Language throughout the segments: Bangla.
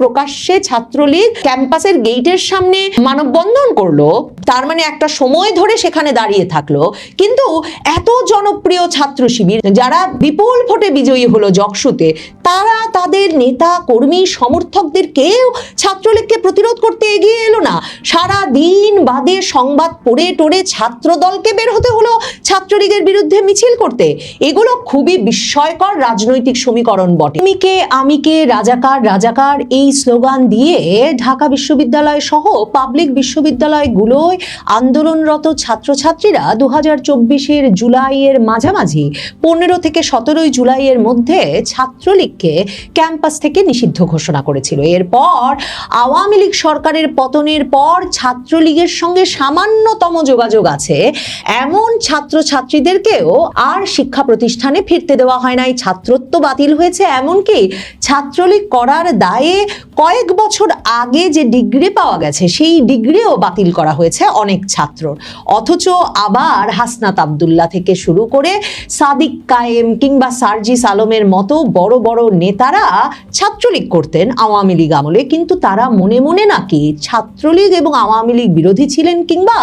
প্রকাশ্যে ছাত্রলীগ ক্যাম্পাসের গেটের সামনে মানববন্ধন করলো, তার মানে একটা সময় ধরে সেখানে দাঁড়িয়ে থাকলো, কিন্তু এত জনপ্রিয় ছাত্র শিবির যারা বিপুল ভোটে বিজয়ী হলো জকসুতে, তারা তাদের নেতা কর্মী সমর্থকদের কেউ ছাত্রলীগকে প্রতিরোধ করতে এগিয়ে এলো না। সারা দিন বাদে সংবাদ পড়ে টোরে ছাত্র দলকে বের হতে হলো ছাত্রলীগের বিরুদ্ধে মিছিল করতে। এগুলো খুবই বিস্ময়কর রাজনৈতিক সমীকরণ বটে। তুমিকে আমিকে রাজাকার রাজাকার এই স্লোগান দিয়ে ঢাকা বিশ্ববিদ্যালয় সহ পাবলিক বিশ্ববিদ্যালয়গুলোয় আন্দোলনরত ছাত্রছাত্রীরা 2024-এর জুলাইয়ের মাঝামাঝি 15 থেকে 17 জুলাইয়ের মধ্যে ছাত্রলীগকে ক্যাম্পাস থেকে নিষিদ্ধ ঘোষণা করেছিল। এরপর আওয়ামী লীগ সরকারের পতনের পর ছাত্রলীগের সঙ্গে সামান্যতম যোগাযোগ আছে এমন ছাত্রছাত্রীদেরকেও আর শিক্ষা প্রতিষ্ঠানে ফিরতে দেওয়া হয় নাই, ছাত্রত্ব বাতিল হয়েছে, এমনকি ছাত্রলীগ করার দায়ে কয়েক বছর আগে যে ডিগ্রি পাওয়া গেছে সেই ডিগ্রিও বাতিল করা হয়েছে অনেক ছাত্র। অথচ আবার হাসনাত আব্দুল্লাহ থেকে শুরু করে সাদিক কায়েম কিংবা সার্জিস আলমের মতো বড় বড় নেতারা ছাত্রলীগ করতেন আওয়ামী লীগ আমলে, কিন্তু তারা মনে মনে নাকি ছাত্রলীগ এবং আওয়ামী লীগ বিরোধী ছিলেন, কিংবা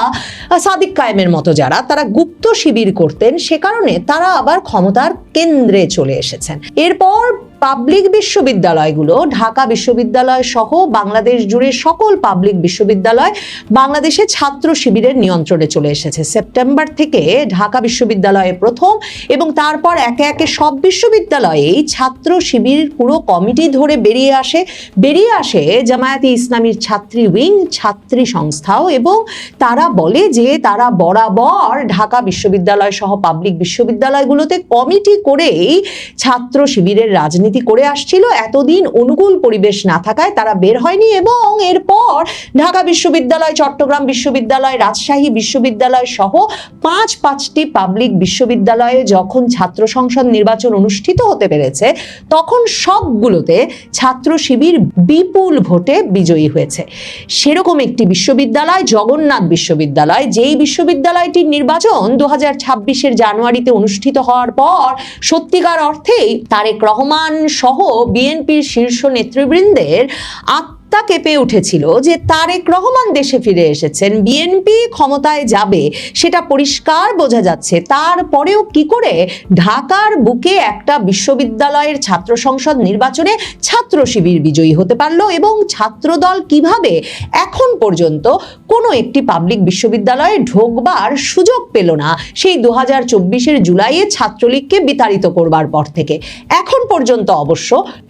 সাদিক কায়েমের মতো যারা তারা গুপ্ত শিবির করতেন, সে কারণে তারা আবার ক্ষমতার কেন্দ্রে চলে এসেছেন। এরপর পাবলিক বিশ্ববিদ্যালয়গুলো ঢাকা বিশ্ববিদ্যালয় সহ বাংলাদেশ জুড়ে সকল পাবলিক বিশ্ববিদ্যালয় বাংলাদেশে ছাত্র শিবিরের নিয়ন্ত্রণে চলে এসেছে। সেপ্টেম্বর থেকে ঢাকা বিশ্ববিদ্যালয়ে প্রথম এবং তারপর একে একে সব বিশ্ববিদ্যালয়েই ছাত্র শিবির পুরো কমিটি ধরে বেরিয়ে আসে জামায়াতে ইসলামীর ছাত্রী উইং, ছাত্রী সংস্থাও, এবং তারা বলে যে তারা বরাবর ঢাকা বিশ্ববিদ্যালয় সহ পাবলিক বিশ্ববিদ্যালয়গুলোতে কমিটি করেই ছাত্র শিবিরের রাজনীতি করে আসছিল। এতদিন অনুকূল পরিবেশ না থাকায় তারা বের হয়নি, এবং এরপর ঢাকা বিশ্ববিদ্যালয়, চট্টগ্রাম বিশ্ববিদ্যালয়, রাজশাহী বিশ্ববিদ্যালয় সহ পাঁচটি পাবলিক বিশ্ববিদ্যালয়ে যখন ছাত্র সংসদ নির্বাচন অনুষ্ঠিত হতে পেরেছে তখন সবগুলোতে ছাত্র শিবির বিপুল ভোটে বিজয়ী হয়েছে। সেরকম একটি বিশ্ববিদ্যালয় জগন্নাথ বিশ্ববিদ্যালয়, যেই বিশ্ববিদ্যালয়টির নির্বাচন 2026-এর জানুয়ারিতে অনুষ্ঠিত হওয়ার পর সত্যিকার অর্থেই তারেক রহমান সহ বিএনপির শীর্ষ নেতৃবৃন্দের তা কেঁপে উঠেছিল যে তারেক রহমান দেশে ফিরে এসেছেন, বিএনপি ক্ষমতায় যাবে সেটা পরিষ্কার বোঝা যাচ্ছে। তারপরেও কি করে ঢাকার বুকে একটা বিশ্ববিদ্যালয়ের ছাত্র সংসদ নির্বাচনে ছাত্র শিবির বিজয়ী হতে পারলো, এবং ছাত্রদল কিভাবে এখন পর্যন্ত কোনো একটি পাবলিক বিশ্ববিদ্যালয়ে ঢোকবার সুযোগ পেল না সেই 2024-এর জুলাইয়ে ছাত্রলীগকে বিতাড়িত করবার পর থেকে। এখন পর্যন্ত অবশ্য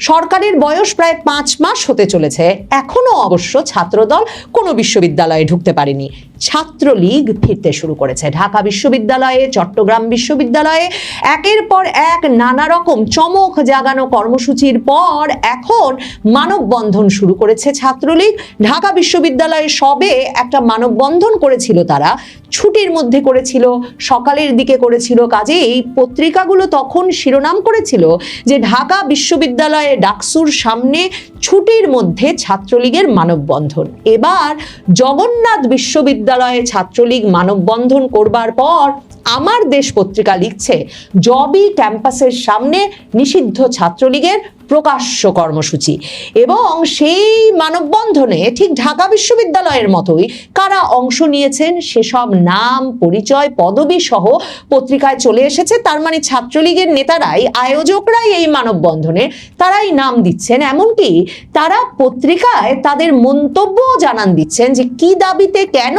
সরকারের বয়স প্রায় 5 মাস হতে চলেছে, এখনো অবশ্য ছাত্রদল কোনো বিশ্ববিদ্যালয়ে ঢুকতে পারেনি। ছাত্রলীগ ফিরতে শুরু করেছে ঢাকা বিশ্ববিদ্যালয়ে, চট্টগ্রাম বিশ্ববিদ্যালয়ে, একের পর এক নানা রকম চমক জাগানো কর্মসূচির পর এখন মানববন্ধন শুরু করেছে ছাত্রলীগ। ঢাকা বিশ্ববিদ্যালয়ে সবে একটা মানববন্ধন করেছিল, তারা ছুটির মধ্যে করেছিল, সকালের দিকে করেছিল, কাজেই পত্রিকাগুলো তখন শিরোনাম করেছিল যে ঢাকা বিশ্ববিদ্যালয়ে ডাকসুর সামনে ছুটির মধ্যে ছাত্রলীগের মানববন্ধন। এবার জগন্নাথ বিশ্ববিদ্যালয়ে ছাত্রলীগ মানববন্ধন করবার পর আমার দেশ পত্রিকা লিখছে জবি ক্যাম্পাসের সামনে নিষিদ্ধ ছাত্রলীগের প্রকাশ্য কর্মসূচি, এবং সেই মানববন্ধনে ঠিক ঢাকা বিশ্ববিদ্যালয়ের মতোই কারা অংশ নিয়েছেন সেসব নাম, পরিচয়, পদবি সহ পত্রিকায় চলে এসেছে। তার মানে ছাত্রলীগের নেতারাই, আয়োজকরাই এই মানববন্ধনে তারাই নাম দিচ্ছেন, এমনকি তারা পত্রিকায় তাদের মন্তব্য জানান দিচ্ছেন যে কি দাবিতে কেন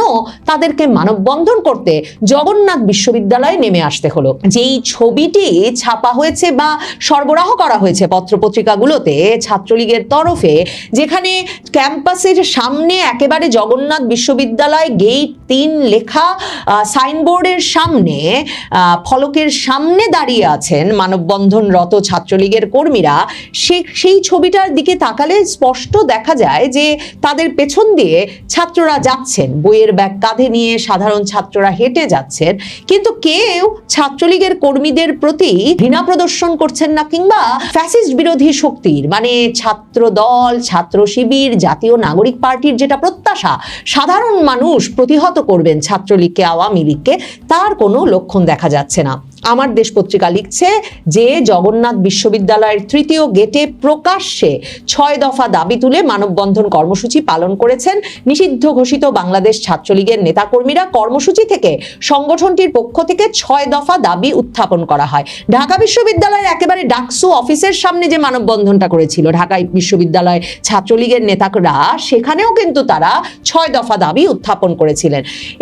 তাদেরকে মানববন্ধন করতে জগন্নাথ বিশ্ববিদ্যালয়ে নেমে আসতে হলো। যেই ছবিটি ছাপা হয়েছে বা সরবরাহ করা হয়েছে পত্রপত্রিকাগুলোতে ছাত্রলীগের তরফে, যেখানে ক্যাম্পাসের সামনে একেবারে জগন্নাথ বিশ্ববিদ্যালয় গেট 3 লেখা সাইনবোর্ডের সামনে, ফলকের সামনে দাঁড়িয়ে আছেন মানববন্ধনরত ছাত্রলীগের কর্মীরা, সেই ছবিটার দিকে তাকালে স্পষ্ট দেখা যায় যে তাদের পেছন দিয়ে ছাত্ররা যাচ্ছেন, বইয়ের ব্যাগ কাঁধে নিয়ে সাধারণ ছাত্ররা হেঁটে যাচ্ছেন, কিন্তু কেউ ছাত্রলীগের কর্মীদের প্রতি ঘৃণা প্রদর্শন করছেন না, কিংবা ফ্যাসিস্ট বিরোধী শক্তির মানে ছাত্র দল, ছাত্র শিবির, জাতীয় নাগরিক পার্টির যেটা প্রত্যাশা সাধারণ মানুষ প্রতিহত করবেন ছাত্রলীগকে, আওয়ামী লীগকে, তার কোনো লক্ষণ দেখা যাচ্ছে না। আমার দেশ পত্রিকা লিখছে যে জগন্নাথ বিশ্ববিদ্যালয়ের তৃতীয় গেটে প্রকাশ্যে 6 দফা দাবি তুলে মানববন্ধন কর্মসূচি পালন করেছেন নিষিদ্ধ ঘোষিত বাংলাদেশ ছাত্রলীগের নেতাকর্মীরা। কর্মসূচি থেকে সংগঠনটির পক্ষ থেকে 6 দফা দাবি উত্থাপন করা হয়। ঢাকা বিশ্ববিদ্যালয়ের একেবারে ডাকসু অফিসের সামনে যে মানববন্ধনটা করেছিল ঢাকা বিশ্ববিদ্যালয় ছাত্রলীগের নেতারা, সেখানেও কিন্তু তারা 6 দফা দাবি উত্থাপন করেছিলেন।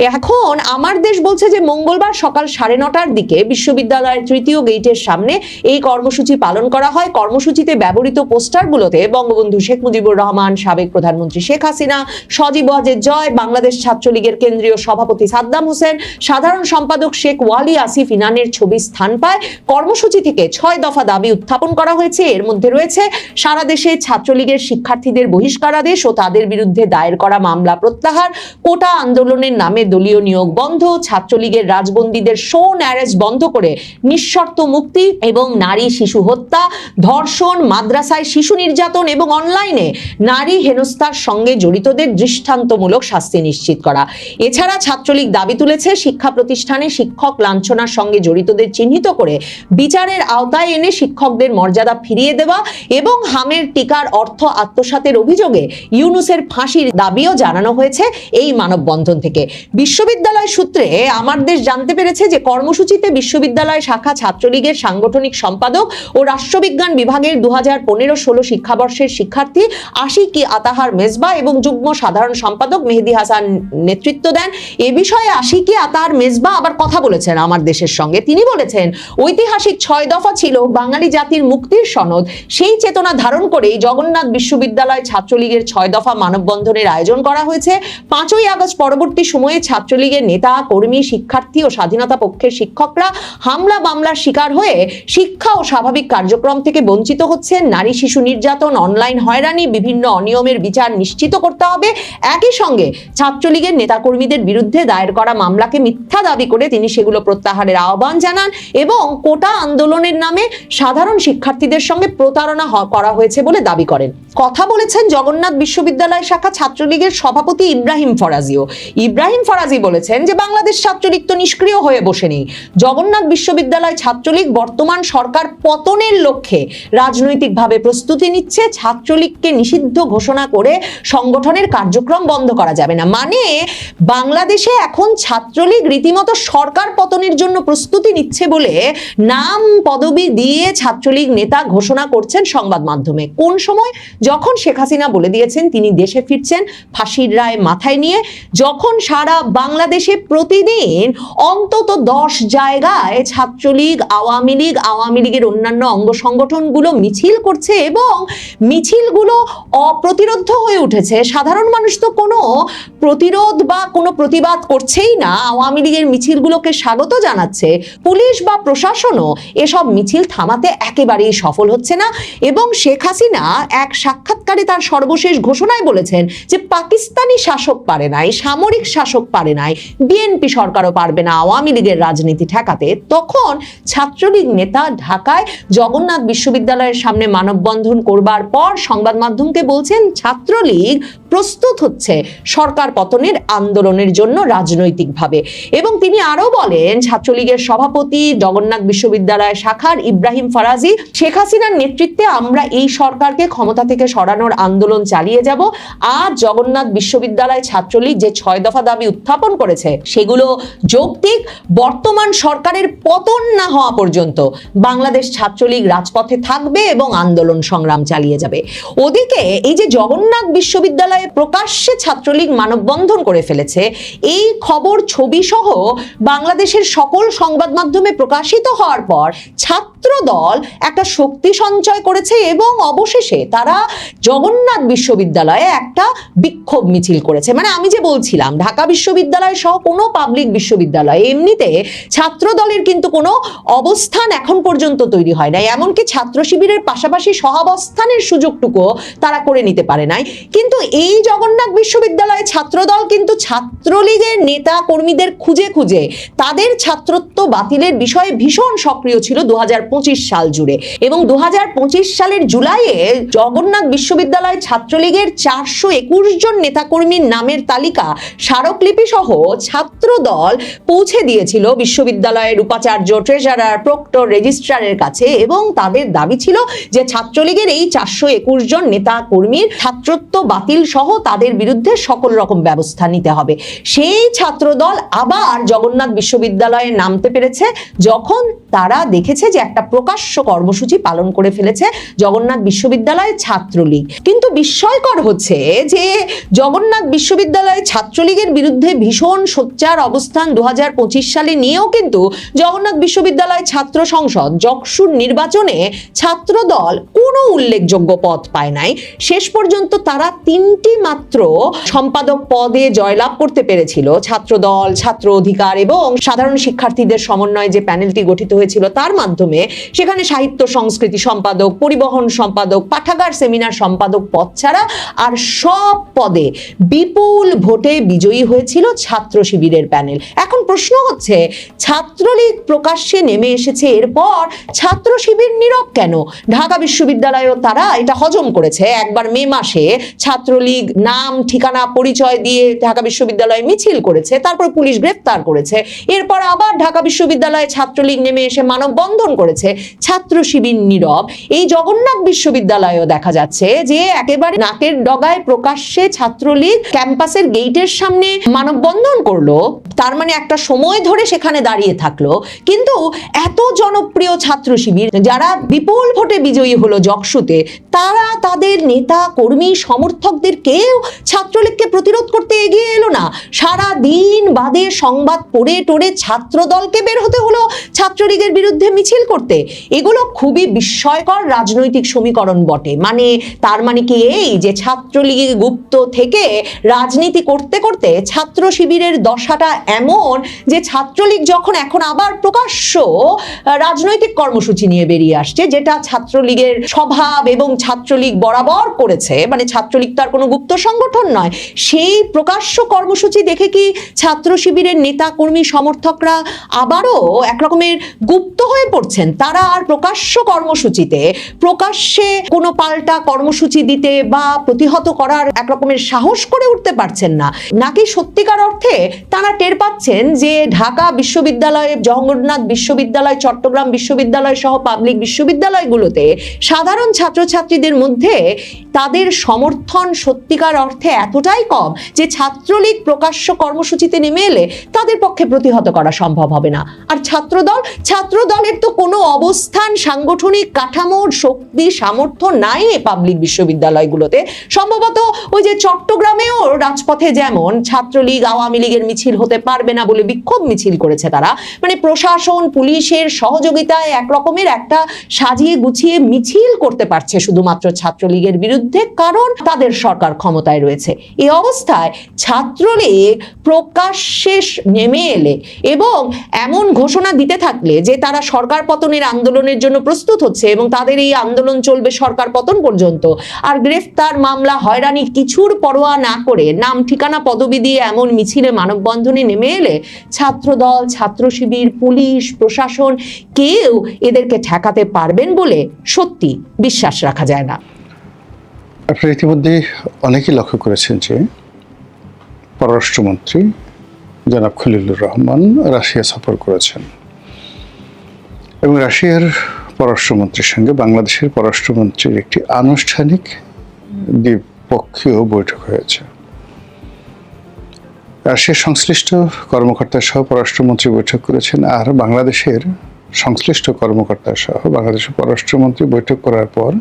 এখন আমার দেশ বলছে যে মঙ্গলবার সকাল 9:30টার দিকে বিশ্ববিদ্যালয়ের তৃতীয় গেটের সামনে এই কর্মসূচি পালন করা হয়। কর্মসূচিতে ব্যবহৃত পোস্টারগুলোতে বঙ্গবন্ধু শেখ মুজিবুর রহমান, সাবেক প্রধানমন্ত্রী শেখ হাসিনা, সজীব ওয়াজেদ জয়, বাংলাদেশ ছাত্রলীগের কেন্দ্রীয় সভাপতি সাদ্দাম হোসেন, সাধারণ সম্পাদক শেখ ওয়ালি আসিফ ইনানের ছবি স্থান পায়। কর্মসূচি থেকে 6 দফা দাবি উত্থাপন করা হয়েছে। এর মধ্যে রয়েছে সারা দেশে ছাত্রলীগের শিক্ষার্থীদের বহিষ্কারাদেশ ও তাদের বিরুদ্ধে দায়ের করা মামলা প্রত্যাহার, কোটা আন্দোলনের নামে দলীয় নিয়োগ বন্ধ, ছাত্রলীগের রাজবন্দীদের শোন অ্যারেস্ট বন্ধ করে নিঃশর্ত মুক্তি এবং নারী শিশু হত্যা, ধর্ষণ, মাদ্রাসায় শিশু নির্যাতন এবং অনলাইনে নারী হেনস্থার সঙ্গে জড়িতদের দৃষ্টান্তমূলক শাস্তি নিশ্চিত করা। এছাড়া ছাত্রলীগ দাবি তুলেছে শিক্ষা প্রতিষ্ঠানে শিক্ষক লাঞ্ছনার সঙ্গে জড়িতদের চিহ্নিত করে বিচারের আওতায় এনে শিক্ষকদের মর্যাদা ফিরিয়ে দেওয়া এবং হামের টিকার অর্থ আত্মসাতের অভিযোগে ইউনূসের ফাঁসির দাবিও জানানো হয়েছে এই মানববন্ধন থেকে। বিশ্ববিদ্যালয় সূত্রে আমার দেশ জানতে পেরেছে যে কর্মসূচিতে বিশ্ববিদ্যালয় শাখা ছাত্রলীগের সাংগঠনিক সম্পাদক ও রাষ্ট্রবিজ্ঞান বিভাগের 2015-16 শিক্ষাবর্ষের শিক্ষার্থী আশিকি আতাহার মেজবা এবং যুগ্ম সাধারণ সম্পাদক মেহেদী হাসান নেতৃত্ব দেন। এ বিষয়ে আশিকি আতাহার মেজবা আবার কথা বলেছেন আমার দেশের সঙ্গে। তিনি বলেছেন, ঐতিহাসিক 6 দফা ছিল বাঙালি জাতির মুক্তির সনদ। সেই চেতনা ধারণ করেই জগন্নাথ বিশ্ববিদ্যালয় ছাত্রলীগের 6 দফা মানববন্ধনের আয়োজন করা হয়েছে। 5ই আগস্ট পরবর্তী সময়ে ছাত্রলীগের নেতা, কর্মী, শিক্ষার্থী ও স্বাধীনতা পক্ষের শিক্ষকরা হামলা মামলার শিকার হয়ে শিক্ষা ও স্বাভাবিক কার্যক্রম থেকে বঞ্চিত হচ্ছেন। নারী শিশু নির্যাতন, অনলাইন হয়রানি, বিভিন্ন অনিয়মের বিচার নিশ্চিত করতে হবে। একই সঙ্গে ছাত্রলীগের নেতাকর্মীদের বিরুদ্ধে দায়ের করা মামলাকে মিথ্যা দাবি করে তিনি সেগুলো প্রত্যাহারের আহ্বান জানান এবং কোটা আন্দোলনের নামে সাধারণ শিক্ষার্থীদের সঙ্গে প্রতারণা করা হয়েছে বলে দাবি করেন। কথা বলেছেন জগন্নাথ বিশ্ববিদ্যালয় শাখা ছাত্রলীগের সভাপতি ইব্রাহিম ফরাজিও। ইব্রাহিম ফরাজি বলেছেন যে বাংলাদেশ ছাত্রলীগ তো নিষ্ক্রিয় হয়ে বসে নেই। জগন্নাথ বিশ্ববিদ্যালয় ছাত্রলীগ বর্তমান সরকার পতনের লক্ষ্যে রাজনৈতিকভাবে প্রস্তুতি নিচ্ছে। ছাত্রলীগকে নিষিদ্ধ ঘোষণা করে সংগঠনের কার্যক্রম বন্ধ করা যাবে না। মানে বাংলাদেশে এখন ছাত্রলীগ রীতিমতো সরকার পতনের জন্য প্রস্তুতি নিচ্ছে বলে নাম পদবি দিয়ে ছাত্রলীগ নেতা ঘোষণা করছেন সংবাদ মাধ্যমে। কোন সময়? যখন শেখ হাসিনা বলে দিয়েছেন তিনি দেশে ফিরছেন ফাঁসির রায় মাথায় নিয়ে, যখন সারা বাংলাদেশে প্রতিদিন অন্তত 10 জায়গায় ছাত্রলীগ, আওয়ামী লীগের অন্যান্য অঙ্গ সংগঠনগুলো মিছিল করছে এবং মিছিলগুলো অপ্রতিরোধ্য হয়ে উঠেছে। সাধারণ মানুষ তো কোনো প্রতিরোধ বা কোনো প্রতিবাদ করছেই না, আওয়ামী লীগের মিছিলগুলোকে স্বাগত জানাচ্ছে। পুলিশ বা প্রশাসনও এসব মিছিল থামাতে একেবারেই সফল হচ্ছে না। এবং শেখ হাসিনা এক সাক্ষাৎকারে তার সর্বশেষ ঘোষণায় বলেছেন যে পাকিস্তানি শাসক পারে নাই, সামরিক শাসক পারে নাই, বিএনপি সরকারও পারবে না আওয়ামী লীগের রাজনীতি ঠেকাতে। তখন ছাত্রলীগ নেতা ঢাকায় জগন্নাথ বিশ্ববিদ্যালয়ের সামনে মানববন্ধন করবার পর সংবাদ মাধ্যমকে বলছেন ছাত্রলীগ প্রস্তুত হচ্ছে সরকার পতনের আন্দোলনের জন্য রাজনৈতিকভাবে। এবং তিনি আরো বলেন, ছাত্রলীগের সভাপতি জগন্নাথ বিশ্ববিদ্যালয় শাখার ইব্রাহিম ফরাজি, শেখ হাসিনার নেতৃত্বে আমরা এই সরকারকে ক্ষমতা থেকে সরানোর আন্দোলন চালিয়ে যাব। আজ জগন্নাথ বিশ্ববিদ্যালয় ছাত্রলীগ যে 6 দফা দাবি উত্থাপন করেছে সেগুলো যৌক্তিক। বর্তমান সরকারের পতন না হওয়া পর্যন্ত বাংলাদেশ ছাত্রলীগ রাজপথে থাকবে এবং আন্দোলন সংগ্রাম চালিয়ে যাবে। ওদিকে এই যে জগন্নাথ বিশ্ববিদ্যালয়ে প্রকাশ্যে ছাত্রলীগ মানববন্ধন করে ফেলেছে, এই খবর ছবি সহ বাংলাদেশের সকল সংবাদ মাধ্যমে প্রকাশিত হওয়ার পর ছাত্রদল একটা শক্তি সঞ্চয় করেছে এবং অবশেষে তারা জগন্নাথ বিশ্ববিদ্যালয়ে একটা বিক্ষোভ মিছিল করেছে। মানে আমি যে বলছিলাম ঢাকা বিশ্ববিদ্যালয় সহ কোনো পাবলিক বিশ্ববিদ্যালয়ে এমনিতে ছাত্র দলের কিন্তু কোনো অবস্থান এখন পর্যন্ত তৈরি হয় নাই, এমনকি ছাত্র শিবিরের পাশাপাশি সহাবস্থানের সুযোগটুকু তারা করে নিতে পারে নাই। কিন্তু এই জগন্নাথ বিশ্ববিদ্যালয়ে ছাত্রদল কিন্তু ছাত্রলীগের নেতা কর্মীদের খুঁজে খুঁজে তাদের ছাত্রত্ব বাতিলের বিষয়ে ভীষণ সক্রিয় ছিল সাল জুড়ে। এবং 2025 সালের জুলাইয়ে জগন্নাথ বিশ্ববিদ্যালয় ছাত্রলীগের 421 জন নেতাকর্মীর নামের তালিকা স্মারকলিপি সহ ছাত্র দল পৌঁছে দিয়েছিল বিশ্ববিদ্যালয়ের উপাচার্য, ট্রেজারার, প্রক্টর, রেজিস্ট্রারের কাছে। এবং তাদের দাবি ছিল যে ছাত্রলীগের এই 421 জন নেতা কর্মীর ছাত্রত্ব বাতিল সহ তাদের বিরুদ্ধে সকল রকম ব্যবস্থা নিতে হবে। সেই ছাত্রদল আবার জগন্নাথ বিশ্ববিদ্যালয়ে নামতে পেরেছে যখন তারা দেখেছে যে একটা প্রকাশ্য কর্মসূচি পালন করে ফেলেছে জগন্নাথ বিশ্ববিদ্যালয় ছাত্রলীগ। কিন্তু বিস্ময়কর হচ্ছে যে জগন্নাথ বিশ্ববিদ্যালয় ছাত্রলীগের বিরুদ্ধে ভীষণ সোচ্চার অবস্থান 2025 সালে নিয়েও কিন্তু জগন্নাথ বিশ্ববিদ্যালয় ছাত্র সংসদ জকসুর নির্বাচনে ছাত্রদল কোনো উল্লেখযোগ্য পদ পায় নাই। শেষ পর্যন্ত তারা 3টি মাত্র সম্পাদক পদে জয়লাভ করতে পেরেছিল। ছাত্রদল, ছাত্র অধিকার এবং সাধারণ শিক্ষার্থীদের সমন্বয়ে যে প্যানেলটি গঠিত হয়েছিল তার মাধ্যমে সেখানে সাহিত্য সংস্কৃতি সম্পাদক, পরিবহন সম্পাদক, পাঠাগার সেমিনার সম্পাদক পদ ছাড়া আর সব পদে বিপুল ভোটে বিজয়ী হয়েছিল ছাত্র শিবিরের প্যানেল। এখন প্রশ্ন হচ্ছে, ছাত্রলীগ প্রকাশ্যে নেমে এসেছে, এরপর ছাত্র শিবির নীরব কেন? ঢাকা বিশ্ববিদ্যালয়েও তারা এটা হজম করেছে। একবার মে মাসে ছাত্রলীগ নাম, ঠিকানা, পরিচয় দিয়ে ঢাকা বিশ্ববিদ্যালয়ে মিছিল করেছে, তারপর পুলিশ গ্রেফতার করেছে। এরপর আবার ঢাকা বিশ্ববিদ্যালয়ে ছাত্রলীগ নেমে এসে মানববন্ধন করেছে, ছাত্র শিবির নীরব। এই জগন্নাথ বিশ্ববিদ্যালয়েও দেখা যাচ্ছে যে একেবারে নাকের ডগায় প্রকাশ্যে ছাত্রলীগ ক্যাম্পাসের গেটের সামনে মানববন্ধন করলো, তার মানে একটা সময় ধরে সেখানে দাঁড়িয়ে থাকলো। কিন্তু এত জনপ্রিয় ছাত্র শিবির যারা বিপুল ভোটে বিজয়ী হলো জকসুতে, তারা তাদের নেতা কর্মী সমর্থকদের কেউ ছাত্রলীগকে প্রতিরোধ করতে এগিয়ে এলো না। সারা দিন বাদে সংবাদ পড়ে টোরে ছাত্র দলকে বের হতে হলো ছাত্রলীগের বিরুদ্ধে মিছিল করতে। এগুলো খুবই বিস্ময়কর রাজনৈতিক সমীকরণ বটে। তার মানে কি এই যে ছাত্রলীগের গুপ্ত থেকে রাজনীতি করতে করতে ছাত্র শিবিরের দশাটা এমন যে ছাত্রলীগ যখন এখন আবার প্রকাশ্য রাজনৈতিক কর্মসূচি নিয়ে বেরিয়ে আসছে, যেটা ছাত্রলীগের স্বভাব এবং ছাত্রলীগ বরাবর করেছে, ছাত্রলীগ তো আর কোনো গুপ্ত সংগঠন নয়, সেই প্রকাশ্য কর্মসূচি দেখে কি ছাত্র শিবিরের নেতা কর্মী সমর্থকরা আবারও একরকমের গুপ্ত হয়ে পড়ছেন? তারা আর প্রকাশ্য কর্মসূচিতে প্রকাশ্যে কোনো পাল্টা কর্মসূচি দিতে বা প্রতিহত করার একরকমের সাহস করে উঠতে পারছেন না? নাকি সত্যিকার অর্থে তারা টের পাচ্ছেন যে ঢাকা বিশ্ববিদ্যালয়, জগন্নাথ বিশ্ববিদ্যালয়, চট্টগ্রাম বিশ্ববিদ্যালয় সহ পাবলিক বিশ্ববিদ্যালয়গুলোতে সাধারণ ছাত্রছাত্রীদের মধ্যে তাদের সমর্থন সত্যিকার অর্থে এতটাই কম যে ছাত্রলীগ প্রকাশ্য কর্মসূচিতে নেমে এলে তাদের পক্ষে প্রতিহত করা সম্ভব হবে না। আর ছাত্রদলের তো কোনো অবস্থান, সাংগঠনিক কাঠামো, শক্তি, সামর্থ্য নাই এই পাবলিক বিশ্ববিদ্যালয়গুলোতে। সম্ভবত ওই যে চট্টগ্রামেও রাজপথে যেমন ছাত্রলীগ আওয়ামী লীগের মিছিল হতে পারবে না বলে বিক্ষোভ মিছিল করেছে তারা, প্রশাসন, পুলিশের সহযোগিতায় একরকমের একটা সাজিয়ে গুছিয়ে মিছিল করতে পারছে শুধুমাত্র ছাত্রলীগের বিরুদ্ধে, কারণ তাদের সরকার ক্ষমতায় রয়েছে। এই অবস্থায় ছাত্রলীগ প্রকাশ্যে নেমে এলে এবং এমন ঘোষণা দিতে থাকলে যে তারা সরকার পতনের আন্দোলনের জন্য প্রস্তুত হচ্ছে এবং তাদের এই আন্দোলন চলবে সরকার পতন পর্যন্ত, আর গ্রেফতার, মামলা, হয়রানি কিছুর পরোয়া না করে নাম, ঠিকানা, পদবি দিয়ে এমন মিছিলে মানববন্ধনে নেমে এলে ছাত্রদল, ছাত্র শিবির, পুলিশ, প্রশাসন কেউ এদেরকে ঠেকাতে পারবেন বলে সত্যি বিশ্বাস রাখা যায় না। আপনারা ইতিমধ্যে অনেকেই লক্ষ্য করেছেন যে পররাষ্ট্রমন্ত্রী জনাব খলিলুর রহমান রাশিয়া সফর করেছেন এবং রাশিয়ার পররাষ্ট্রমন্ত্রীর সঙ্গে বাংলাদেশের পররাষ্ট্রমন্ত্রীর একটি আনুষ্ঠানিক দ্বিপক্ষীয় বৈঠক হয়েছে। রাশিয়ার সংশ্লিষ্ট কর্মকর্তা সহ পররাষ্ট্রমন্ত্রী বৈঠক করেছেন, আর বাংলাদেশের সংশ্লিষ্ট কর্মকর্তা সহ বাংলাদেশের পররাষ্ট্রমন্ত্রী বৈঠক করার পর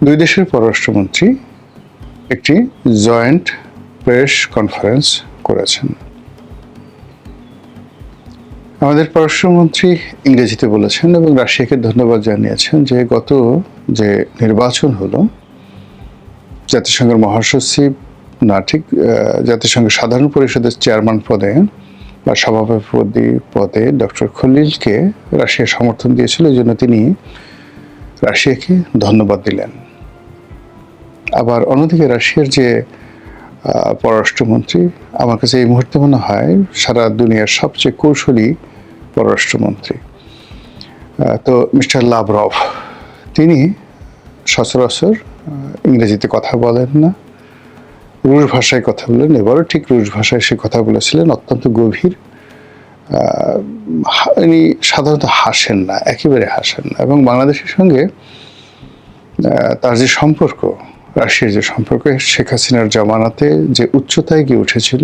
দুই দেশের পররাষ্ট্রমন্ত্রী একটি জয়েন্ট প্রেস কনফারেন্স করেছেন। আমাদের পররাষ্ট্রমন্ত্রী ইংরেজিতে বলেছেন এবং রাশিয়াকে ধন্যবাদ জানিয়েছেন যে গত যে নির্বাচন হলো, জাতিসংঘের মহাসচিব না ঠিক জাতিসংঘের সাধারণ পরিষদের চেয়ারম্যান পদে বা সভাপতি পদে ডক্টর খলিলকে রাশিয়া সমর্থন দিয়েছিল, এই জন্য তিনি রাশিয়াকে ধন্যবাদ দিলেন। আবার অন্যদিকে রাশিয়ার যে পররাষ্ট্রমন্ত্রী, আমার কাছে এই মুহূর্তে মনে হয় সারা দুনিয়ার সবচেয়ে কৌশলী পররাষ্ট্রমন্ত্রী, তো মিস্টার লাভরভ তিনি সচরাচর ইংরেজিতে কথা বলেন না, রুশ ভাষায় কথা বলেন। এবারও ঠিক রুশ ভাষায় সে কথা বলেছিলেন, অত্যন্ত গভীর। উনি সাধারণত হাসেন না, একেবারে হাসেন না। এবং বাংলাদেশের সঙ্গে তার যে সম্পর্ক, রাশিয়ার যে সম্পর্ক, শেখ হাসিনার জমানাতে যে উচ্চতায় গিয়ে উঠেছিল,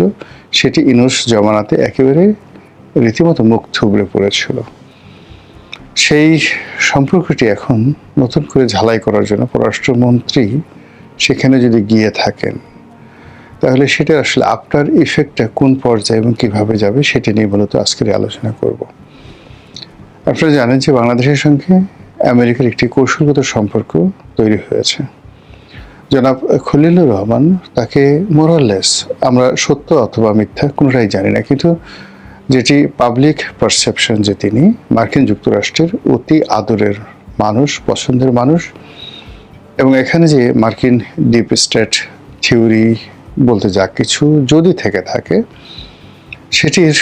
সেটি ইনুস জমানাতে একেবারে রীতিমতো মুখ থুবড়ে পড়েছিল। সেই সম্পর্কটি এখন নতুন করে ঝালাই করার জন্য পররাষ্ট্রমন্ত্রী সেখানে যদি গিয়ে থাকেন, তাহলে সেটা আসলে আফটার ইফেক্টটা কোন পর্যায়ে এবং কিভাবে যাবে, সেটা নিয়ে মূলত আজকের আলোচনা করব। আপনারা জানেন যে বাংলাদেশের সঙ্গে আমেরিকার একটি কৌশলগত সম্পর্ক তৈরি হয়েছে। জনাব খলিলুর রহমান, তাকে মোরাললেস, আমরা সত্য অথবা মিথ্যা কোনোটাই জানি না, কিন্তু যেটি পাবলিক পারসেপশন যে তিনি মার্কিন যুক্তরাষ্ট্রের অতি আদরের মানুষ, পছন্দের মানুষ। এবং এখানে যে মার্কিন ডিপ স্টেট থিওরি বলতে যা কিছু যদি থেকে থাকে, সেটির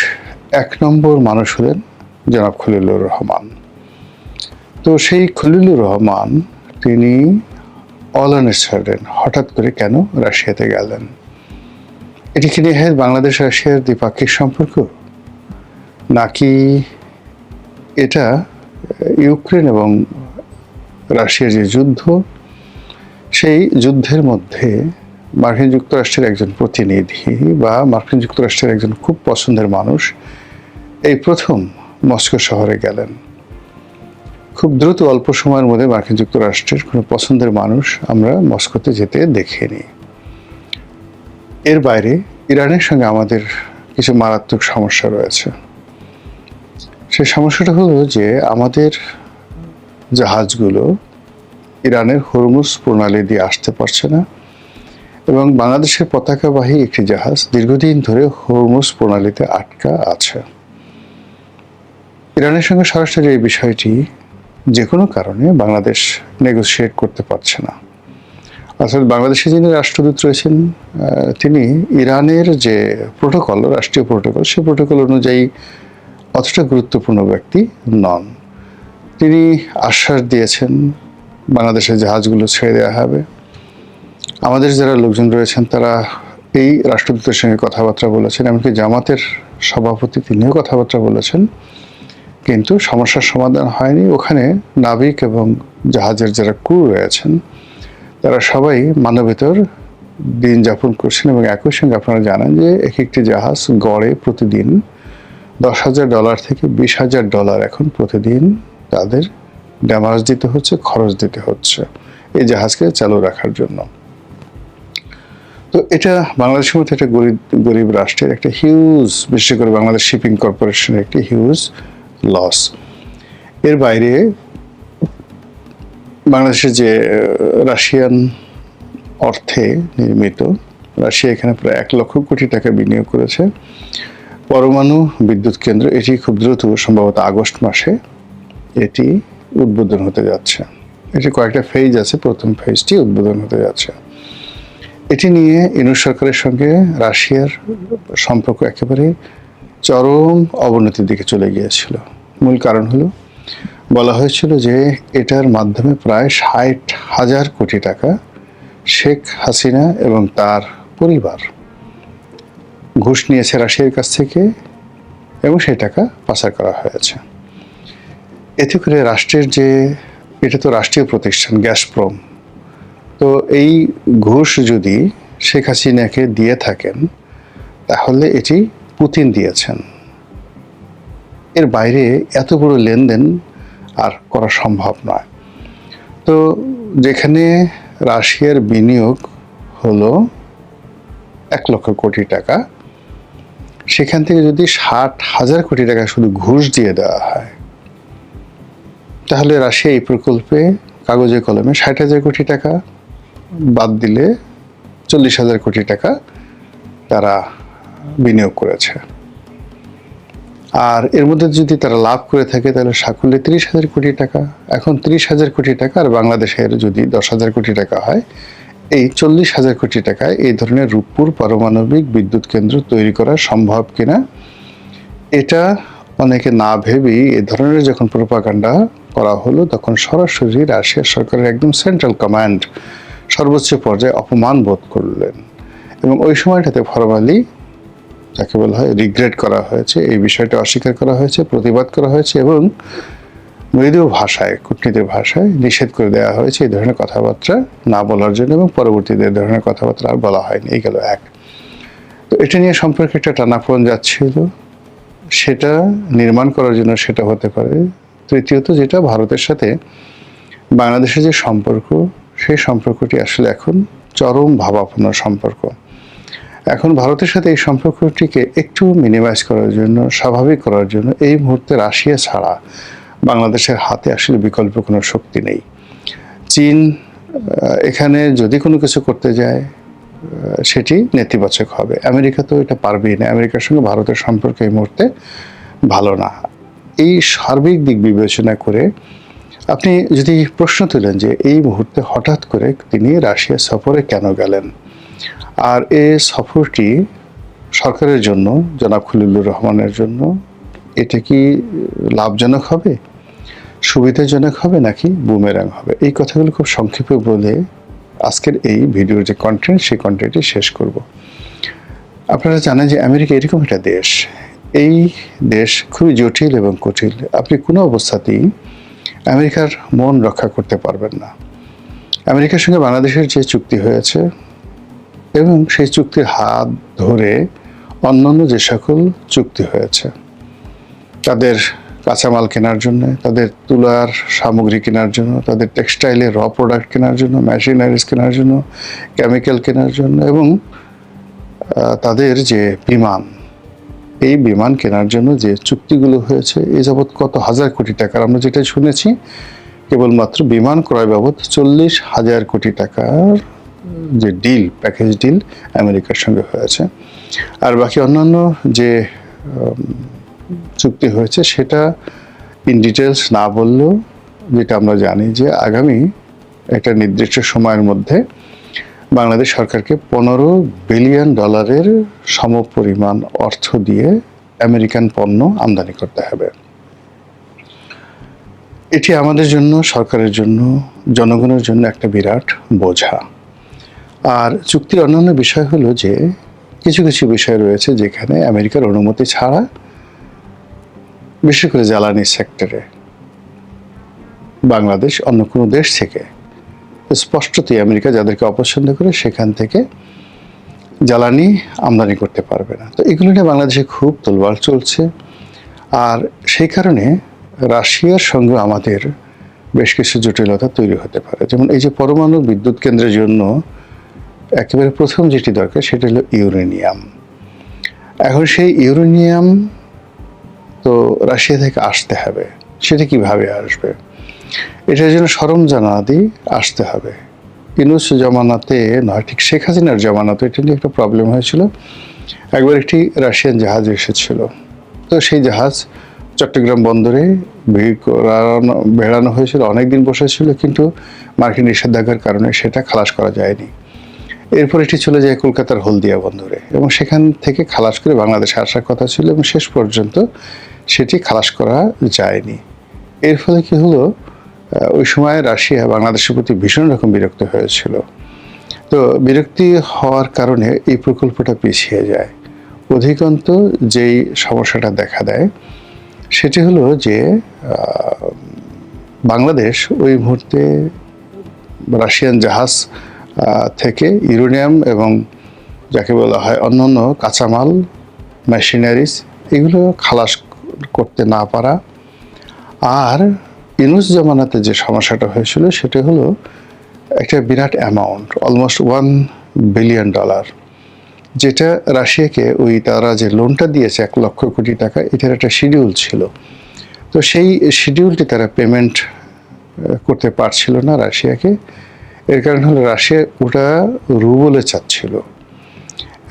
1 নম্বর মানুষ হলেন জনাব খলিলুর রহমান। তো সেই খলিলুর রহমান তিনি অল অন সাডেন হঠাৎ করে কেন রাশিয়াতে গেলেন? এটি কি নিয়ে বাংলাদেশ রাশিয়ার দ্বিপাক্ষিক সম্পর্ক, নাকি এটা ইউক্রেন এবং রাশিয়ার যে যুদ্ধ, সেই যুদ্ধের মধ্যে মার্কিন যুক্তরাষ্ট্রের একজন প্রতিনিধি বা মার্কিন যুক্তরাষ্ট্রের একজন খুব পছন্দের মানুষ এই প্রথম মস্কো শহরে গেলেন? খুব দ্রুত অল্প সময়ের মধ্যে মার্কিন যুক্তরাষ্ট্রের কোনো পছন্দের মানুষ আমরা মস্কোতে যেতে দেখিনি। এর বাইরে ইরানের সঙ্গে আমাদের কিছু মারাত্মক সমস্যা রয়েছে। সেই সমস্যাটা হলো যে আমাদের জাহাজগুলো ইরানের হরমুজ প্রণালী দিয়ে আসতে পারছে না, এবং বাংলাদেশের পতাকাবাহী একটি জাহাজ দীর্ঘদিন ধরে হরমুজ প্রণালীতে আটকা আছে। ইরানের সঙ্গে সরাসরি এই বিষয়টি যে কোনো কারণে বাংলাদেশ নেগোসিয়েট করতে পারছে না। অর্থাৎ বাংলাদেশে যিনি রাষ্ট্রদূত রয়েছেন, তিনি ইরানের যে প্রোটোকল, রাষ্ট্রীয় প্রোটোকল, সেই প্রোটোকল অনুযায়ী অতটা গুরুত্বপূর্ণ ব্যক্তি নন। তিনি আশ্বাস দিয়েছেন বাংলাদেশের জাহাজগুলো ছেড়ে দেওয়া হবে। আমাদের যারা লোকজন রয়েছেন তারা এই রাষ্ট্রদূতের সঙ্গে কথাবার্তা বলেছেন, এমনকি জামাতের সভাপতি তিনিও কথাবার্তা বলেছেন, কিন্তু সমস্যার সমাধান হয়নি। ওখানে নাবিক এবং জাহাজের যারা ক্রু রয়েছেন তারা সবাই মানবেতর দিন যাপন করছেন, এবং একই সঙ্গে আপনারা জানেন যে এক একটি জাহাজ গড়ে প্রতিদিন $10,000 থেকে $20,000 এখন প্রতিদিন তাদের ড্যামাজ দিতে হচ্ছে, খরচ দিতে হচ্ছে এই জাহাজকে চালু রাখার জন্য। তো এটা বাংলাদেশের মধ্যে একটা গরিব রাষ্ট্রের একটা হিউজ, বিশেষ করে বাংলাদেশ শিপিং কর্পোরেশনের একটি হিউজ লস। এর বাইরে বাংলাদেশের যে রাশিয়ান অর্থে নির্মিত, রাশিয়া এখানে প্রায় 1 লক্ষ কোটি টাকা বিনিয়োগ করেছে পরমাণু বিদ্যুৎ কেন্দ্র। এটি খুব দ্রুত, সম্ভবত আগস্ট মাসে এটি উদ্বোধন হতে যাচ্ছে। এটি কয়েকটা ফেজ আছে, প্রথম ফেজটি উদ্বোধন হতে যাচ্ছে। এটি নিয়ে ইউনুস সরকারের সঙ্গে রাশিয়ার সম্পর্ক একেবারে চরম অবনতির দিকে চলে গিয়েছিল। মূল কারণ হলো, বলা হয়েছিল যে এটার মাধ্যমে প্রায় 60,000 কোটি টাকা শেখ হাসিনা এবং তার পরিবার ঘুষ নিয়েছে রাশিয়ার কাছ থেকে, এবং সেই টাকা পাচার করা হয়েছে। এতে করে রাষ্ট্রের যে, এটা তো রাষ্ট্রীয় প্রতিষ্ঠান গ্যাসপ্রম, তো এই ঘুষ যদি শেখ হাসিনাকে দিয়ে থাকেন তাহলে এটি পুতিন দিয়েছেন। এর বাইরে এত বড় লেনদেন আর করা সম্ভব নয়। তো যেখানে রাশিয়ার বিনিয়োগ হলো 1 লক্ষ কোটি টাকা, সেখান থেকে যদি 60,000 কোটি টাকা শুধু ঘুষ দিয়ে দেওয়া হয়, তাহলে রাশিয়া এই প্রকল্পে কাগজে কলমে 60,000 কোটি টাকা বাদ দিলে 40,000 কোটি টাকা তারা বিনিয়োগ করেছে। আর এর মধ্যে যদি তারা লাভ করে থাকে তাহলে সাকুল্যে 30,000 কোটি টাকা। এখন 30,000 কোটি টাকা আর বাংলাদেশের যদি 10,000 কোটি টাকা হয়, এই 40,000 কোটি টাকায় এই ধরনের রূপপুর পারমাণবিক বিদ্যুৎ কেন্দ্র তৈরি করা সম্ভব কিনা, এটা অনেকে না ভেবেই এ ধরনের যখন প্রোপাগান্ডা করা হলো তখন সরাসরি রাশিয়ার সরকারের একদম সেন্ট্রাল কমান্ড সর্বোচ্চ পর্যায়ে অপমান বোধ করলেন এবং ওই সময়টাতে ফরমালি যাকে বলা হয় রিগ্রেট করা হয়েছে, এই বিষয়টা অস্বীকার করা হয়েছে, প্রতিবাদ করা হয়েছে এবং মৃদু ভাষায়, কূটনীতির ভাষায় নিষেধ করে দেওয়া হয়েছে এই ধরনের কথাবার্তা না বলার জন্য এবং পরবর্তীতে এই ধরনের কথাবার্তা আর বলা হয়নি। এই গেল এক। তো এটা নিয়ে সম্পর্কে একটা টানাপোড়েন যাচ্ছিল, সেটা নির্মাণ করার জন্য সেটা হতে পারে। তৃতীয়ত যেটা ভারতের সাথে বাংলাদেশের যে সম্পর্ক, সেই সম্পর্কটি আসলে এখন চরম ভাবাপন্ন সম্পর্ক। এখন ভারতের সাথে এই সম্পর্কটিকে একটু মিনিমাইজ করার জন্য, স্বাভাবিক করার জন্য এই মুহূর্তে রাশিয়া ছাড়া বাংলাদেশের হাতে আসলে বিকল্প কোনো শক্তি নেই। চীন এখানে যদি কোনো কিছু করতে যায় সেটি নেতিবাচক হবে। আমেরিকা তো এটা পারবেই না। আমেরিকার সঙ্গে ভারতের সম্পর্ক এই মুহূর্তে ভালো না। এই সার্বিক দিক বিবেচনা করে আপনি যদি প্রশ্ন তুলেন যে এই মুহূর্তে হঠাৎ করে তিনি রাশিয়া সফরে কেন গেলেন, আর এই সফরটি সরকারের জন্য, জনাব খলিলুর রহমানের জন্য এটা কি লাভজনক হবে, সুবিধাজনক হবে নাকি বুমেরাং হবে, এই কথাগুলো খুব সংক্ষেপে বলে আজকের এই ভিডিওর যে কন্টেন্ট, সেই কন্টেন্টটি শেষ করব। আপনারা জানেন যে আমেরিকা এরকম একটা দেশ, এই দেশ খুবই জটিল এবং কঠিন। আপনি কোনো অবস্থাতেই আমেরিকার মন রক্ষা করতে পারবেন না। আমেরিকার সঙ্গে বাংলাদেশের যে চুক্তি হয়েছে এবং সেই চুক্তির হাত ধরে অন্যান্য যে সকল চুক্তি হয়েছে, তাদের কাঁচামাল কেনার জন্য, তাদের তুলার সামগ্রী কেনার জন্য, তাদের টেক্সটাইলের র প্রোডাক্ট কেনার জন্য, মেশিনারিজ কেনার জন্য, কেমিক্যাল কেনার জন্য এবং তাদের যে বিমান, এই বিমান কেনার জন্য যে চুক্তিগুলো হয়েছে এই যাবৎ কত হাজার কোটি টাকার, আমরা যেটা শুনেছি কেবলমাত্র বিমান ক্রয় বাবদ 40,000 কোটি টাকার যে ডিল, প্যাকেজ ডিল আমেরিকার সঙ্গে হয়েছে। আর বাকি অন্যান্য যে চুক্তি হয়েছে সেটা ইন ডিটেলস না বললেও যেটা আমরা জানি যে আগামী একটা নির্দিষ্ট সময়ের মধ্যে বাংলাদেশ সরকারকে $15 বিলিয়ন সমপরিমাণ অর্থ দিয়ে আমেরিকান পণ্য আমদানি করতে হবে। এটি আমাদের জন্য, সরকারের জন্য, জনগণের জন্য একটা বিরাট বোঝা। আর চুক্তির অন্যান্য বিষয় হলো যে কিছু কিছু বিষয় রয়েছে যেখানে আমেরিকার অনুমতি ছাড়া, বিশেষ করে জ্বালানি সেক্টরে, বাংলাদেশ অন্য কোনো দেশ থেকে স্পষ্টতই আমেরিকা যাদেরকে অপছন্দ করে সেখান থেকে জ্বালানি আমদানি করতে পারবে না। তো এগুলো নিয়ে বাংলাদেশে খুব তোলবাড় চলছে। আর সেই কারণে রাশিয়ার সঙ্গে আমাদের বেশ কিছু জটিলতা তৈরি হতে পারে। যেমন এই যে পরমাণু বিদ্যুৎ কেন্দ্রের জন্য একেবারে প্রথম যেটি দরকার সেটা হলো ইউরেনিয়াম। এখন সেই ইউরেনিয়াম তো রাশিয়া থেকে আসতে হবে, সেটা কিভাবে আসবে? এটার জন্য সরঞ্জামাদি আসতে হবে। ইউনূস জামানাতে নয়, ঠিক শেখ হাসিনার জামানাতে এটা নিয়ে একটা প্রবলেম হয়েছিল। একবার একটি রাশিয়ান জাহাজ এসেছিল, তো সেই জাহাজ চট্টগ্রাম বন্দরে বেড়ানো হয়েছিল, অনেকদিন বসেছিল, কিন্তু মার্কিন নিষেধাজ্ঞার কারণে সেটা খালাস করা যায়নি। এরপর এটি চলে যায় কলকাতার হলদিয়া বন্দরে এবং সেখান থেকে খালাস করে বাংলাদেশে আসার কথা ছিল এবং শেষ পর্যন্ত সেটি খালাস করা যায়নি। এর ফলে কি হলো, ওই সময় রাশিয়া বাংলাদেশের প্রতি ভীষণ রকম বিরক্ত হয়েছিল। তো বিরক্তি হওয়ার কারণে এই প্রকল্পটা পিছিয়ে যায়। অধিকন্ত যেই সমস্যাটা দেখা দেয় সেটি হলো যে বাংলাদেশ ওই মুহূর্তে রাশিয়ান জাহাজ থেকে ইউরেনিয়াম এবং যাকে বলা হয় অন্যান্য কাঁচামাল, মেশিনারিজ, এগুলো খালাস করতে না পারা। আর ইউনূস জামানাতে যে সমস্যাটা হয়েছিল সেটা হলো একটা বিরাট অ্যামাউন্ট, অলমোস্ট $1 বিলিয়ন, যেটা রাশিয়াকে ওই তারা যে লোনটা দিয়েছে 1 লক্ষ কোটি টাকা, এটার একটা শিডিউল ছিল। তো সেই শিডিউলটি তারা পেমেন্ট করতে পারছিল না রাশিয়াকে। এর কারণ হলো রাশিয়া ওটা রুবলে চাচ্ছিল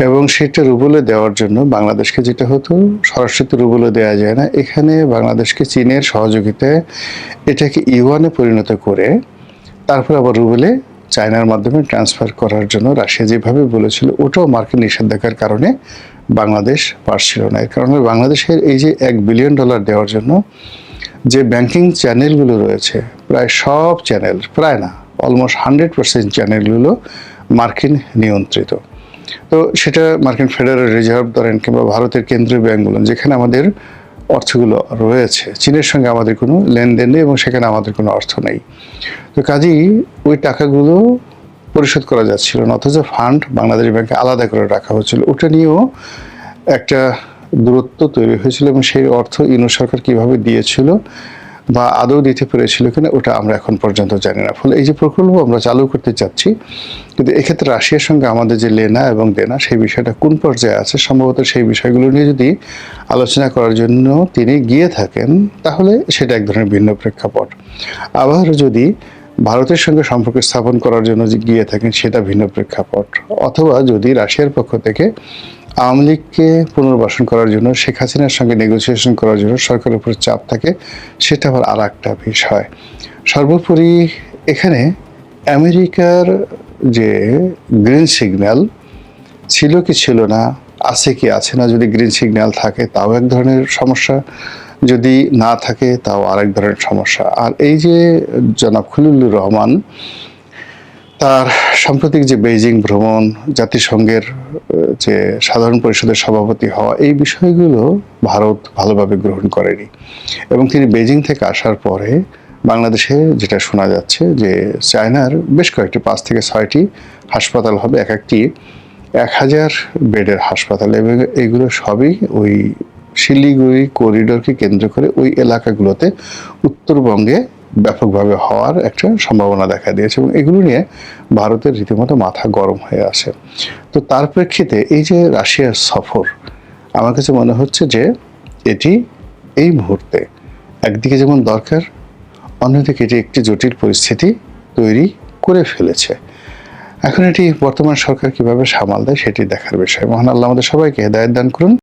এবং সেটা রুবলে দেওয়ার জন্য বাংলাদেশকে যেটা হতো, সরাসরি রুবলে দেওয়া যায় না, এখানে বাংলাদেশকে চীনের সহযোগিতায় এটাকে ইউয়ানে পরিণত করে তারপর আবার রুবলে চায়নার মাধ্যমে ট্রান্সফার করার জন্য রাশিয়া যেভাবে বলেছিল, ওটাও মার্কিন নিষেধাজ্ঞার কারণে বাংলাদেশ পারছিল না। এর কারণে বাংলাদেশের এই যে $1 বিলিয়ন দেওয়ার জন্য যে ব্যাংকিং চ্যানেলগুলো রয়েছে প্রায় সব চ্যানেল, প্রায় না অলমোস্ট 100% চ্যানেলগুলো মার্কিন নিয়ন্ত্রিত। তো সেটা মার্কিন ফেডারেল রিজার্ভ ধরেন কিংবা ভারতের কেন্দ্রীয় ব্যাংক বলুন, যেখানে আমাদের অর্থগুলো রয়েছে, চীনের সঙ্গে আমাদের কোনো লেনদেন নেই এবং সেখানে আমাদের কোনো অর্থ নেই। তো কাজেই ওই টাকাগুলো পরিশোধ করা যাচ্ছিল না, অথচ ফান্ড বাংলাদেশ ব্যাংকে আলাদা করে রাখা হচ্ছিল। ওটা নিয়েও একটা দূরত্ব তৈরি হয়েছিল এবং সেই অর্থ ইউনূস সরকার কিভাবে দিয়েছিল বা আদৌ দিতে পেরেছিল কিনা ওটা আমরা এখন পর্যন্ত জানি না। ফলে এই যে প্রকল্প আমরা চালু করতে চাচ্ছি, কিন্তু এক্ষেত্রে রাশিয়ার সঙ্গে আমাদের যে লেনা এবং দেনা সেই বিষয়টা কোন পর্যায়ে আছে, সম্ভবত সেই বিষয়গুলো নিয়ে যদি আলোচনা করার জন্য তিনি গিয়ে থাকেন তাহলে সেটা এক ধরনের ভিন্ন প্রেক্ষাপট। আবার যদি ভারতের সঙ্গে সম্পর্ক স্থাপন করার জন্য যে গিয়ে থাকেন সেটা ভিন্ন প্রেক্ষাপট, অথবা যদি রাশিয়ার পক্ষ থেকে আওয়ামী লীগকে পুনর্বাসন করার জন্য, শেখ হাসিনার সঙ্গে নেগোসিয়েশন করার জন্য সরকারের উপর চাপ থাকে, সেটা আবার আর একটা বিষয়। সর্বোপরি এখানে আমেরিকার যে গ্রিন সিগন্যাল ছিল কি ছিল না, আছে কি আছে না, যদি গ্রিন সিগন্যাল থাকে তাও এক ধরনের সমস্যা, যদি না থাকে তাও আরেক ধরনের সমস্যা। আর এই যে জনাব খলিলুর রহমান তার সাম্প্রতিক যে বেইজিং ভ্রমণ, জাতিসংঘের যে সাধারণ পরিষদের সভাপতি হওয়া, এই বিষয়গুলো ভারত ভালোভাবে গ্রহণ করেনি। এবং তিনি বেইজিং থেকে আসার পরে বাংলাদেশে যেটা শোনা যাচ্ছে যে চায়নার বেশ কয়েকটি 5 থেকে 6টি হাসপাতাল হবে, এক একটি 1000 বেডের হাসপাতাল, এবং এইগুলো সবই ওই শিলিগুড়ি করিডোরকে কেন্দ্র করে ওই এলাকাগুলোতে উত্তরবঙ্গে ব্যাপকভাবে হওয়ার একটা সম্ভাবনা দেখা দিয়েছে। এবং এগুলো নিয়ে ভারতের রীতিমতো মাথা গরম হয়ে আসে। তো তার প্রেক্ষিতে এই যে রাশিয়ার সফর, আমার কাছে মনে হচ্ছে যে এটি এই মুহূর্তে একদিকে যেমন দরকার, অন্যদিকে এটি একটি জটিল পরিস্থিতি তৈরি করে ফেলেছে। এখন এটি বর্তমান সরকার কিভাবে সামাল দেয় সেটি দেখার বিষয়। মহান আল্লাহ আমাদের সবাইকে হেদায়েত দান করুন।